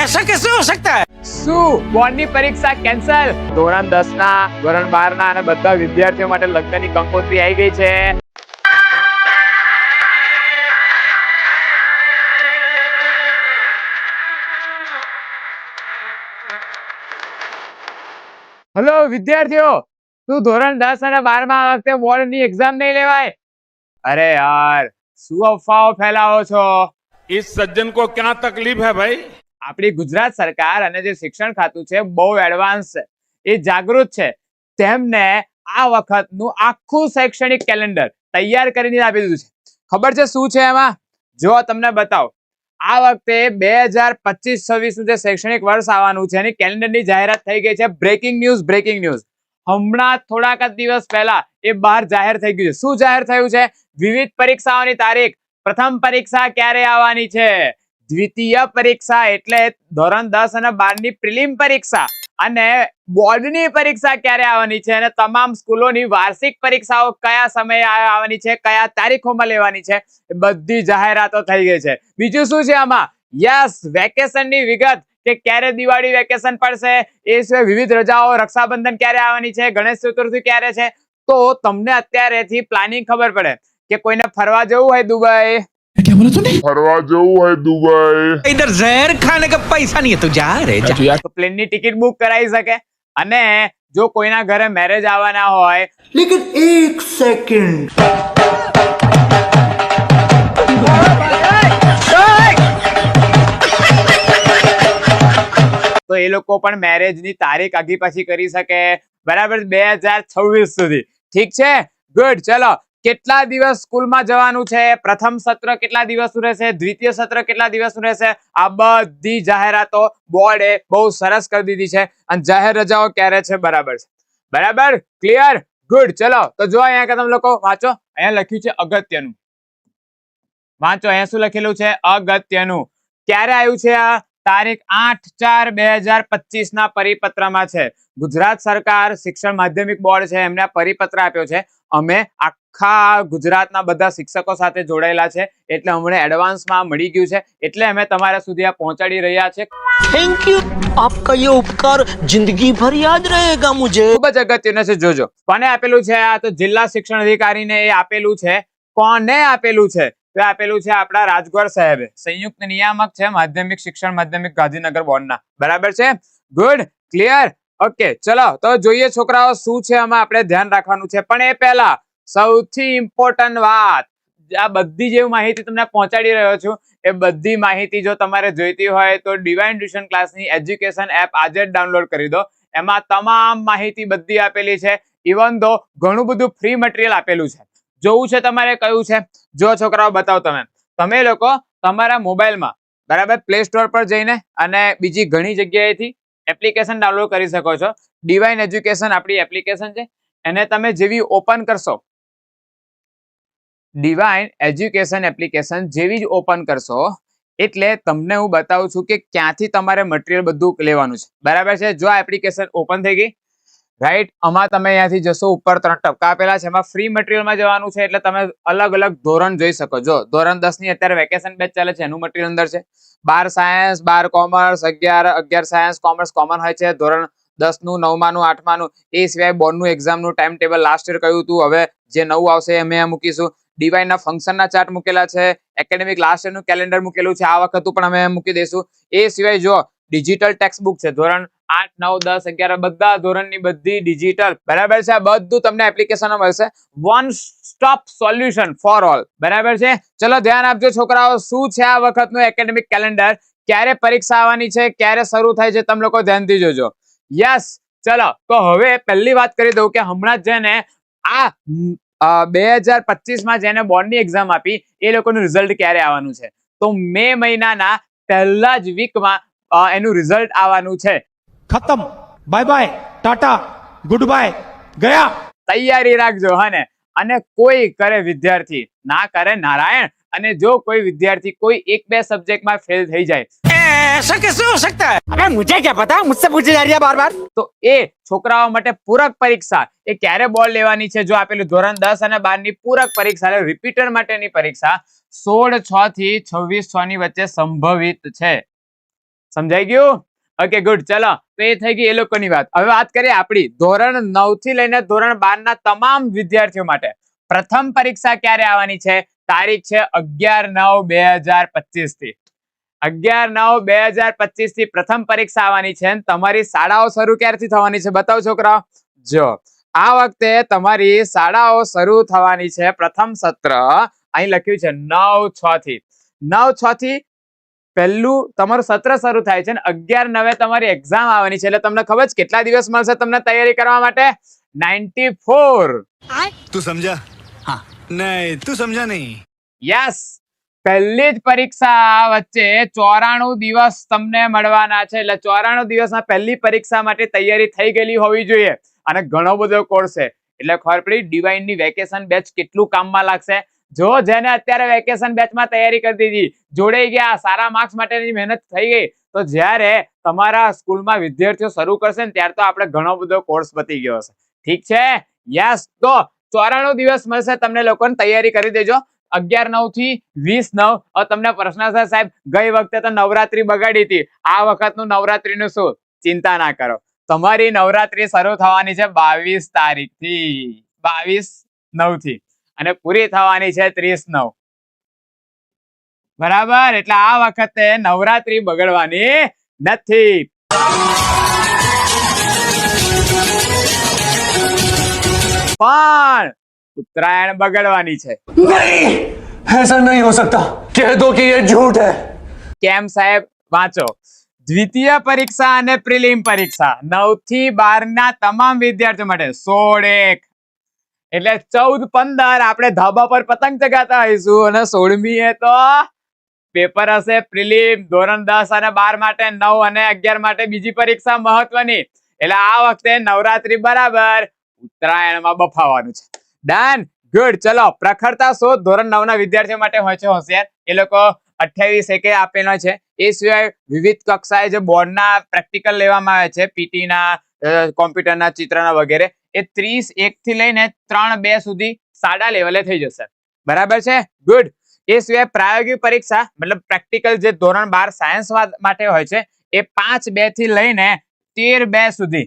ऐसा कैसे हो सकता है? શું બોર્ડની પરીક્ષા કેન્સલ? ધોરણ 10 ના, ધોરણ 12 ના અને બધા વિદ્યાર્થીઓ માટે લગ્નની કંકોત્રી આવી ગઈ છે. હેલો વિદ્યાર્થીઓ, શું ધોરણ 10 અને 12 માં આ વખતે બોર્ડની એક્ઝામ નહીં લેવાય? અરે યાર, શું અફવાઓ ફેલાવો છો? इस सज्जन को क्या तकलीफ है भाई? આપણી ગુજરાત સરકાર અને જે શિક્ષણ ખાતું છે બહુ એડવાન્સ છે, એ જાગૃત છે. તેમને આ વખતનું આખું શૈક્ષણિક કેલેન્ડર તૈયાર કરીને આપી દીધું છે. ખબર છે શું છે એમાં? જો તમને બતાવો. આ વખતે 2025-26 નું જે શૈક્ષણિક વર્ષ આવવાનું છે એની કેલેન્ડરની જાહેરાત થઈ ગઈ છે. Breaking news. હમણાં થોડાક જ દિવસ પહેલા એ બહાર જાહેર થઈ ગયું છે. શું જાહેર થયું છે? વિવિધ પરીક્ષાઓની તારીખ. પ્રથમ પરીક્ષા ક્યારે આવવાની છે? દ્વિતીય પરીક્ષા એટલે ધોરણ 10 અને 12 ની પ્રિલિમ પરીક્ષા, અને બોર્ડની પરીક્ષા ક્યારે આવવાની છે, અને તમામ સ્કૂલોની વાર્ષિક પરીક્ષાઓ કયા સમયે આવવાની છે, કયા તારીખોમાં લેવાની છે, એ બધી જાહેરાતો થઈ ગઈ છે. બીજું શું છે આમાં? યસ, વેકેશનની વિગત, કે ક્યારે દિવાળી વેકેશન પડશે, એ સિવાય વિવિધ રજાઓ, રક્ષાબંધન ક્યારે આવવાની છે, ગણેશ ચતુર્થી ક્યારે છે. તો તમને અત્યારેથી પ્લાનિંગ ખબર પડે કે કોઈને ફરવા જવું હોય દુબઈ, इधर जहर खाने का पैसा नहीं है तो जा रे जा. તો પ્લેનની ટિકિટ બુક કરાવી શકે. અને જો કોઈના ઘરે મેરેજ આવવાના હોય, लेकिन एक सेकंड તો એ લોકો પણ મેરેજની તારીખ આગી પાછી કરી શકે. બરાબર, 2026 સુધી. ઠીક છે, ગુડ. ચલો, કેટલા દિવસ સ્કૂલમાં જવાનું છે, પ્રથમ સત્ર કેટલા દિવસનું રહેશે, દ્વિતીય સત્ર કેટલા દિવસનું રહેશે, આ બધી જાહેરાતો બોર્ડે બહુ સરસ કરી દીધી છે. અને જાહેર રજાઓ ક્યારે છે, બરાબર, ક્લિયર, ગુડ. ચલો, તો જો અહીંયા કે તમે લોકો વાંચો. અહીંયા લખ્યું છે અગત્યનું. વાંચો, અહીંયા શું લખેલું છે? અગત્યનું. ક્યારે આવ્યું છે આ? તારીખ 8/4/2025 ના પરિપત્રમાં છે. ગુજરાત સરકાર શિક્ષણ માધ્યમિક બોર્ડ છે, એમને આ પરિપત્ર આપ્યો છે. અમે આખા ગુજરાતના બધા શિક્ષકો સાથે જોડાયેલા છે, એટલે અમને એડવાન્સમાં મળી ગયું છે, એટલે અમે તમારા સુધી આ પહોંચાડી રહ્યા છે. थैंक यू, आपका ये उपकार जिंदगी भर याद रहेगा मुझे. ખૂબ જ અગત્યનું છે. જોજો, કોને આપેલું છે આ? તો જિલ્લા શિક્ષણ અધિકારીને એ આપેલું છે. કોને આપેલું છે? તો આપેલું છે આપણા રાજગોર સાહેબે. સંયુક્ત નિયામક છે માધ્યમિક શિક્ષણ માધ્યમિક ગાંધીનગર બોર્ડના. બરાબર છે, ગુડ, ક્લિયર, ઓકે. ચલો, તો જોઈએ છોકરાઓ શું છે આમાં આપણે ધ્યાન રાખવાનું છે. પણ એ પહેલા સૌથી ઇમ્પોર્ટન્ટ વાત, આ બધી જે માહિતી તમને પહોંચાડી રહ્યો છું, એ બધી માહિતી જો તમારે જોઈતી હોય તો ડિવાઇન ટ્યુશન ક્લાસની એજ્યુકેશન એપ આજે જ ડાઉનલોડ કરી દો. એમાં તમામ માહિતી બધી આપેલી છે. ઇવન ધો ઘણું બધું ફ્રી મટીરિયલ આપેલું છે. જોવું છે તમારે? કયું છે? જો છોકરાઓ બતાવો. તમે લોકો તમારા મોબાઈલમાં, બરાબર, પ્લે સ્ટોર પર જઈને અને બીજી ઘણી જગ્યાએથી એપ્લિકેશન ડાઉનલોડ કરી શકો છો. ડિવાઇન એજ્યુકેશન આપણી એપ્લિકેશન છે, એને તમે જેવી ઓપન કરશો, ડિવાઇન એજ્યુકેશન એપ્લિકેશન જેવી જ ઓપન કરશો, એટલે તમને હું બતાવું છું કે ક્યાંથી તમારે મટીરિયલ બધું લેવાનું છે. બરાબર છે, જો આ એપ્લિકેશન ઓપન થઈ ગઈ, રાઈટ. આમાં તમે અહીંયાથી જશો, ઉપર 3 ટપકા આપેલા છે, એમાં ફ્રી મટીરિયલમાં જવાનું છે, એટલે તમે અલગ અલગ ધોરણ જોઈ શકો. જો ધોરણ 10 ની અત્યારે વેકેશન બેચ ચાલે છે, એનું મટીરિયલ અંદર છે. 12 science, 12 commerce, 11 science commerce common હોય છે. ધોરણ 10 નું, 9મા નું, 8મા નું, એ સિવાય બોર્ડનું એક્ઝામનું ટાઈમ ટેબલ લાસ્ટ યર કહ્યું હતું, હવે જે નવું આવશે એ અમે મૂકીશું. ડિવાઇનના ફંક્શનના ચાર્ટ મૂકેલા છે. એકેડેમિક લાસ્ટ યરનું કેલેન્ડર મૂકેલું છે, આ વખતનું પણ અમે મૂકી દઈશું. એ સિવાય જો ડિજિટલ ટેક્સ્ટ બુક છે, ધોરણ 8, 9, 10, 11 બધા ધોરણની બધી ડિજિટલ. બરાબર છે, આ બધું તમને એપ્લિકેશનમાં મળશે. One stop solution for all. બરાબર છે. ચલો ધ્યાન આપજો છોકરાઓ, શું છે આ વખતનું એકેડેમિક કેલેન્ડર, ક્યારે પરીક્ષા આવવાની છે, ક્યારે શરૂ થાય છે, તમે લોકો ધ્યાનથી જોજો. યસ, ચલો, તો હવે પહેલી વાત કરી દઉં કે હમણાં જેને આ 2025માં જેને બોર્ડની એક્ઝામ આપી, એ લોકોનું રિઝલ્ટ ક્યારે આવવાનું છે? તો મે મહિનાના પહેલા જ વીકમાં એનું રિઝલ્ટ આવવાનું છે. खत्म, bye bye, tata, goodbye, गया. તૈયારી રાખજો. હા, અને કોઈ કરે વિદ્યાર્થી, ના કરે નારાયણ. અને જો કોઈ વિદ્યાર્થી કોઈ 1-2 સબ્જેક્ટમાં ફેલ થઈ જાય, ऐसा कैसे हो सकता है? अबे मुझे क्या पता, मुझसे पूछे जा रही है बार बार. તો એ છોકરાઓ માટે પૂરક પરીક્ષા એ ક્યારે બોર્ડ લેવાની છે? જો આપેલું ધોરણ 10 અને 12 ની પૂરક પરીક્ષા, રિપીટર માટેની પરીક્ષા 16/6 થી 26/6 ની વચ્ચે સંભવિત છે. સમજાઈ ગયું? Okay good. ચલો તો એ થઈ ગઈ એ લોકોની વાત. હવે વાત કરીએ આપણી ધોરણ 9 થી લઈને ધોરણ 12 ના તમામ વિદ્યાર્થીઓ માટે પ્રથમ પરીક્ષા ક્યારે આવવાની છે? તારીખ છે 11/9/2025 થી. 11/9/2025 થી પ્રથમ પરીક્ષા આવવાની છે. તમારી શાળાઓ શરૂ ક્યારથી થવાની છે બતાવો છોકરાઓ. જો આ વખતે તમારી શાળાઓ શરૂ થવાની છે પ્રથમ સત્ર અહીં લખ્યું છે 9/6 થી. 9/6 થી પહેલું તમારું સત્ર શરૂ થાય છે ને 11/9 તમારી એક્ઝામ આવવાની છે. એટલે તમને ખબર છે કેટલા દિવસ મળશે તમને તૈયારી કરવા માટે? 94. तू समझा हाँ नहीं तू समझा नहीं યસ, પહેલી જ પરીક્ષા વચ્ચે 94 દિવસ તમને મળવાના છે. એટલે 94 દિવસમાં પહેલી પરીક્ષા માટે તૈયારી થઈ ગયેલી હોવી જોઈએ. અને ઘણો બધો કોર્સ છે એટલે ખબર પડી ડિવાઇન ની વેકેશન બેચ કેટલું કામમાં લાગશે. જો જેને અત્યારે વેકેશન બેચમાં તૈયારી કરી દીધી, જોડાઈ ગયા, સારા માર્ક્સ માટેની મહેનત થઈ ગઈ, તો જ્યારે તમારા સ્કૂલમાં વિદ્યાર્થીઓ શરૂ કરશે ને ત્યારે તો આપણે ઘણો બધો કોર્સ પતી ગયો હશે. ઠીક છે? યસ. તો 94 દિવસ મળશે તમને લોકોને, તૈયારી કરી દેજો. 11/9 થી 20/9. હવે તમને પ્રશ્ન છે સાહેબ ગઈ વખતે તો નવરાત્રી બગાડી હતી, આ વખતનું નવરાત્રીનું શું? ચિંતા ના કરો, તમારી નવરાત્રી શરૂ થવાની છે 22 તારીખથી, 22/9 થી, અને પૂરી થવાની છે 30/9. બરાબર? એટલે આ વખતે નવરાત્રી બગડવાની નથી. પણ ઉત્તરાયણ બગડવાની છે. नहीं ऐसा नहीं हो सकता, कह दो कि ये झूठ है. કેમ સાહેબ? વાંચો. દ્વિતીય પરીક્ષા અને પ્રિલિમ પરીક્ષા 9 થી 12 ના તમામ વિદ્યાર્થીઓ માટે 16/1 એટલે 14-15 આપણે ધાબા પર પતંગ ચગાતા હોઈશું, અને 16મીએ તો પેપર હશે પ્રિલિમ ધોરણ 10 અને 12 માટે, 9 અને 11 માટે બીજી પરીક્ષા મહત્વની. એટલે આ વખતે નવરાત્રી બરાબર, ઉત્તરાયણમાં બફાવાનું છે. ડન. ગુડ. ચલો પ્રખરતા શોધ ધોરણ 9 ના વિદ્યાર્થીઓ માટે હોય છે હોશિયાર. એ લોકો 28 એકે આપેલો છે. એ સિવાય વિવિધ કક્ષાએ જે બોર્ડના પ્રેક્ટિકલ લેવામાં આવે છે, પીટી ના, કોમ્પ્યુટરના, ચિત્રના વગેરે, એ 30/1 થી લઈને 3/2 સુધી સાડા લેવલે થઈ જશે. બરાબર છે? ગુડ. એ સિવાય પ્રાયોગિક પરીક્ષા મતલબ પ્રેક્ટિકલ જે ધોરણ 12 સાયન્સ માટે હોય છે, એ 5/2 થી લઈને 13/2 સુધી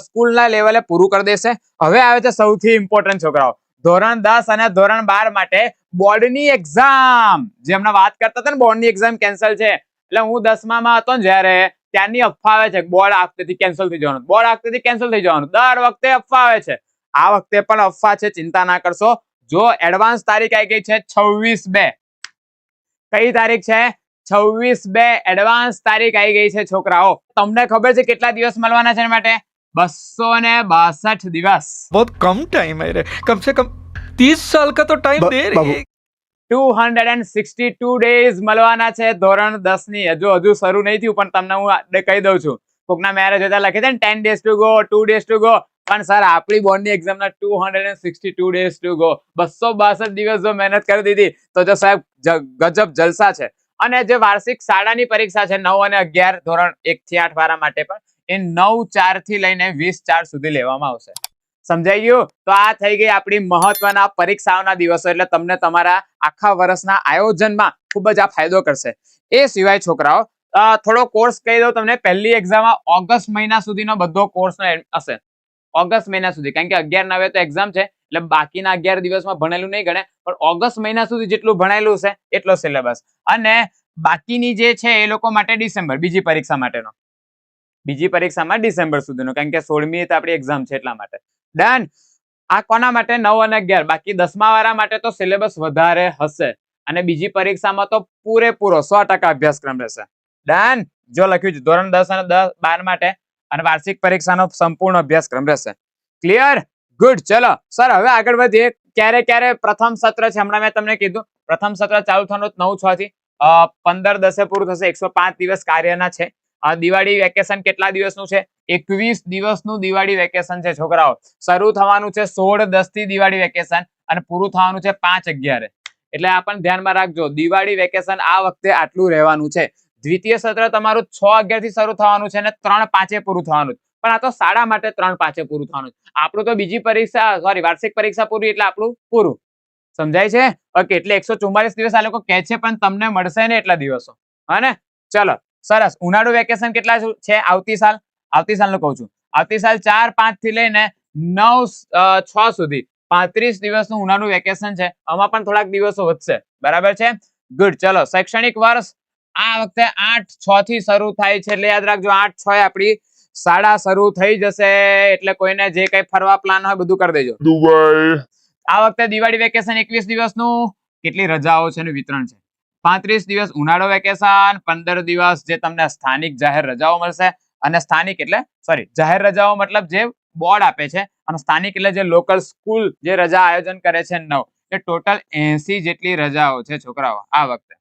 સ્કૂલના લેવલે પૂરું કરી દેશે. હવે આવે છે સૌથી ઇમ્પોર્ટન્ટ છોકરાઓ, ધોરણ 10 અને ધોરણ 12 માટે બોર્ડની એક્ઝામ. જે હમણાં વાત કરતા હતા ને બોર્ડની એક્ઝામ કેન્સલ છે, એટલે હું 10માં હતો ને જ્યારે, ત્યાંની અફવા આવે છે બોર્ડ આ વખતેથી કેન્સલ થઈ જવાનું, બોર્ડ આ વખતેથી કેન્સલ થઈ જવાનું. દર વખતે અફવા આવે છે, આ વખતે પણ અફવા છે, ચિંતા ના કરશો. જો એડવાન્સ તારીખ આવી ગઈ છે 26/2. કઈ તારીખ છે? 26/2 એડવાન્સ તારીખ આવી ગઈ છે છોકરાઓ. તમને ખબર છે કેટલા દિવસ મળવાના છે એના માટે? 262 દિવસ. बहुत कम टाइम है रे, कम से कम 30 साल का तो टाइम दे रही है. 262 ડેઝ મળવાના છે ધોરણ 10 ની. હજુ શરૂ નહીં થયું, પણ તમને હું કહી દઉં છું. કોકના મેરેજ હતા લખી દે ને 10 days to go, 2 days to go, પણ સર આપણી બોર્ડની એક્ઝામના 262 days to go. 262 દિવસ જો મહેનત કરી દીધી તો જો સાહેબ ગજબ જલસા છે. અને જે વાર્ષિક શાળાની પરીક્ષા છે 9 અને 11 ધોરણ 1 થી 8 વાળા માટે પણ, એ 9/4 થી લઈને 20/4 સુધી લેવામાં આવશે. સમજાઈ ગયું? તો આ થઈ ગઈ આપણી મહત્વના પરીક્ષાઓના દિવસો. એટલે તમને તમારા આખા વર્ષના આયોજનમાં ખૂબ જ આ ફાયદો કરશે. એ સિવાય છોકરાઓ થોડો કોર્સ કહી દઉં તમને. પહેલી એક્ઝામ ઓગસ્ટ મહિના સુધીનો બધો કોર્સ હશે. ઓગસ્ટ મહિના સુધી, કારણ કે 11/9 તો એક્ઝામ છે, એટલે બાકીના 11 દિવસમાં ભણેલું નહીં ગણે, પણ ઓગસ્ટ મહિના સુધી જેટલું ભણેલું છે એટલો સિલેબસ. અને બાકીની જે છે એ લોકો માટે ડિસેમ્બર, બીજી પરીક્ષા માટેનો, બીજી પરીક્ષામાં ડિસેમ્બર સુધીનો, કારણ કે 16મી તો આપણી એક્ઝામ છે એટલા માટે. ડન. આ કોના માટે? 9 અને 11. બાકી 10મા વાળા માટે તો સિલેબસ વધારે હશે, અને બીજી પરીક્ષામાં તો પૂરેપૂરો 100% અભ્યાસક્રમ રહેશે. ડન. જો લખ્યું છે ધોરણ 10 અને 12 માટે, અને વાર્ષિક પરીક્ષાનો સંપૂર્ણ અભ્યાસક્રમ રહેશે. ક્લિયર? ગુડ. ચલો સર હવે આગળ વધીએ. ક્યારે પ્રથમ સત્ર છે? હમણાં મેં તમને કીધું પ્રથમ સત્ર ચાલુ થવાનું 9/6 થી 15/10 પૂરું થશે. 105 દિવસ કાર્યના છે. દિવાળી વેકેશન કેટલા દિવસનું છે? 21 દિવસનું દિવાળી વેકેશન છે છોકરાઓ. શરૂ થવાનું છે 16/10 થી દિવાળી વેકેશન, અને પૂરું થવાનું છે 5/11. એટલે આ પણ ધ્યાનમાં રાખજો, દિવાળી વેકેશન આ વખતે આટલું રહેવાનું છે. દ્વિતીય સત્ર તમારું 6/11 થી શરૂ થવાનું છે, અને 3/5 પૂરું થવાનું છે. પણ આ તો શાળા માટે 3/5 પૂરું થવાનું છે. આપણું તો બીજી પરીક્ષા, સોરી વાર્ષિક પરીક્ષા પૂરી એટલે આપણું પૂરું. સમજાય છે? ઓકે. એટલે 144 દિવસ આ લોકો કહે છે, પણ તમને મળશે ને એટલા દિવસો. હા ને? ચલો સરસ. ઉનાળુ વેકેશન કેટલા છે આવતી સાલનું કહું છું. આવતી સાલ 4-5 થી લઈને 9-6 સુધી 35 દિવસનું ઉનાળુ વેકેશન છે. આમાં પણ થોડાક દિવસો વધશે. બરાબર છે. ગુડ. ચલો, શૈક્ષણિક વર્ષ આ વખતે 8-6 થી શરૂ થાય છે, એટલે યાદ રાખજો 8-6 આપણી શાળા શરૂ થઈ જશે. એટલે કોઈને જે કઈ ફરવા પ્લાન હોય બધું કરી દેજો. આ વખતે દિવાળી વેકેશન 21 દિવસનું. કેટલી રજાઓ છે એનું વિતરણ છે. 35 દિવસ ઉનાળુ વેકેશન, 15 દિવસ જે તમને સ્થાનિક જાહેર રજાઓ મળશે. અને સ્થાનિક એટલે જાહેર રજાઓ મતલબ જે બોર્ડ આપે છે, અને સ્થાનિક એટલે જે લોકલ સ્કૂલ જે રજા આયોજન કરે છે 9. એટલે ટોટલ 80 જેટલી રજાઓ છે છોકરાઓ આ વખતે.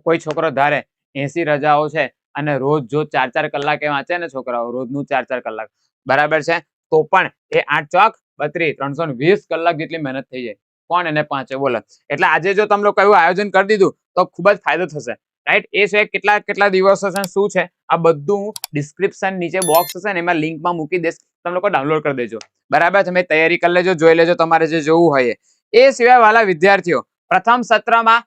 કોઈ છોકરો ધારે 80 રજાઓ છે અને રોજ જો 4-4 કલાકે વાંચે ને છોકરાઓ, રોજનું 4-4 કલાક, બરાબર છે, તો પણ એ 8 ચોક 32 320 કલાક જેટલી મહેનત થઈ જાય. કોણ એને પાંચે બોલે. એટલે આજે જો તમે લોકો એવું આયોજન કરી દીધું તો ખૂબ જ ફાયદો થશે. રાઈટ. એ સિવાય કેટલા દિવસો છે શું છે આ બધું ડિસ્ક્રિપ્શન નીચે બોક્સ હશે ને એમાં લિંકમાં મૂકી દઈશ, તમે લોકો ડાઉનલોડ કરી દેજો. બરાબર. તમે તૈયારી કરી લેજો, જોઈ લેજો તમારે જે જોવું હોય. એ સિવાય વાલા વિદ્યાર્થીઓ, પ્રથમ સત્રમાં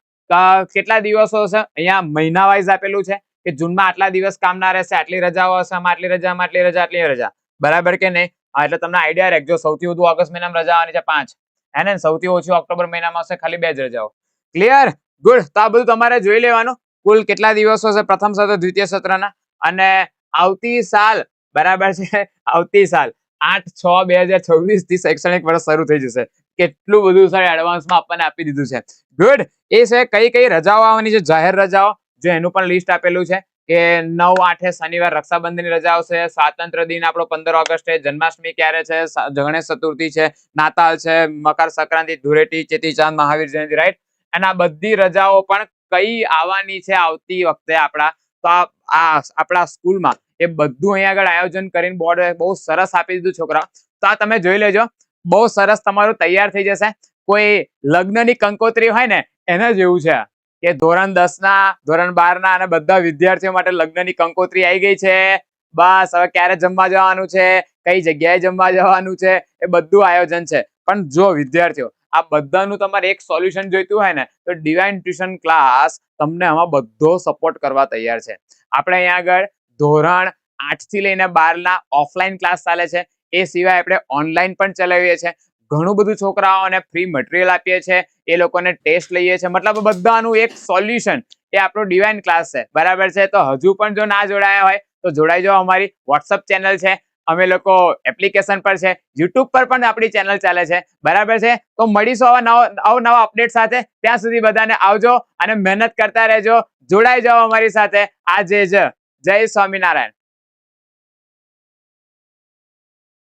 કેટલા દિવસો હશે અહીંયા મહિના વાઇઝ આપેલું છે કે જૂનમાં આટલા દિવસ કામ ના રહેશે, આટલી રજાઓ હશે, આટલી રજા, આટલી રજા, આટલી રજા. બરાબર કે નહીં? એટલે તમને આઈડિયા રાખજો. સૌથી વધુ ઓગસ્ટ મહિનામાં રજા આવવાની છે 5, અને સૌથી ઓછી ઓક્ટોબર મહિનામાં હશે ખાલી 2 જ રજાઓ. ક્લિયર? ગુડ. તો આ બધું તમારે જોઈ લેવાનું. કુલ કેટલા દિવસો છે પ્રથમ સત્ર દ્વિતીય સત્રના. અને આવતી સાલ, બરાબર છે, આવતી સાલ 8-6-2024 થી શૈક્ષણિક વર્ષ શરૂ થઈ જશે. કેટલું બધું સર એડવાન્સમાં આપણને આપી દીધું છે. ગુડ. એ છે કઈ રજાઓ આવવાની છે, જાહેર રજાઓ, જો એનું પણ લિસ્ટ આપેલું છે કે 9-8 શનિવાર રક્ષાબંધનની રજા આવશે, સ્વાતંત્ર્ય દિન આપણો 15 ઓગસ્ટે, જન્માષ્ટમી ક્યારે છે, ગણેશ ચતુર્થી છે, નાતાલ છે, મકર સંક્રાંતિ, ધૂળેટી, ચેતીચાંદ, મહાવીર જયંતિ. રાઈટ. અને આ બધી રજાઓ પણ કઈ આવવાની છે આવતી વખતે આપણા, તો આ આપણા સ્કૂલમાં એ બધું અહીંયા આગળ આયોજન કરીને બોર્ડ બહુ સરસ આપી દીધું છોકરા. તો આ તમે જોઈ લેજો. બહુ સરસ તમારું તૈયાર થઈ જશે. કોઈ લગ્નની કંકોત્રી હોય ને એના જેવું છે કે ધોરણ 10ના, ધોરણ 12ના અને બધા વિદ્યાર્થીઓ માટે લગ્નની કંકોત્રી આવી ગઈ છે. બસ હવે ક્યારે જમવા જવાનું છે, કઈ જગ્યાએ જમવા જવાનું છે, એ બધું આયોજન છે. પણ જો વિદ્યાર્થીઓ આ બધાનું તમારે એક સોલ્યુશન જોઈતું હોય ને તો ડિવાઇન ટ્યુશન ક્લાસ તમને આમાં બધો સપોર્ટ કરવા તૈયાર છે. આપણે અહીંયા આગળ ધોરણ 8 થી લઈને 12ના ઓફલાઈન ક્લાસ ચાલે છે. એ સિવાય આપણે ઓનલાઈન પણ ચલાવીએ છીએ. ઘણું બધું છોકરાઓને ફ્રી મટીરિયલ આપીએ છીએ, એ લોકોને ટેસ્ટ લઈએ છીએ. મતલબ બધાનું એક સોલ્યુશન એ આપણો ડિવાઇન ક્લાસ છે. બરાબર છે. તો હજુ પણ જો ના જોડાયા હોય તો જોડાઈ જાઓ. અમારી વોટ્સઅપ ચેનલ છે, અમે લોકો એપ્લિકેશન પર છે, યુટ્યુબ પર પણ આપણી ચેનલ ચાલે છે. બરાબર છે. તો મળીશું નવા અપડેટ સાથે. ત્યાં સુધી બધાને આવજો અને મહેનત કરતા રહેજો. જોડાઈ જાઓ અમારી સાથે આજે જ. જય સ્વામિનારાયણ.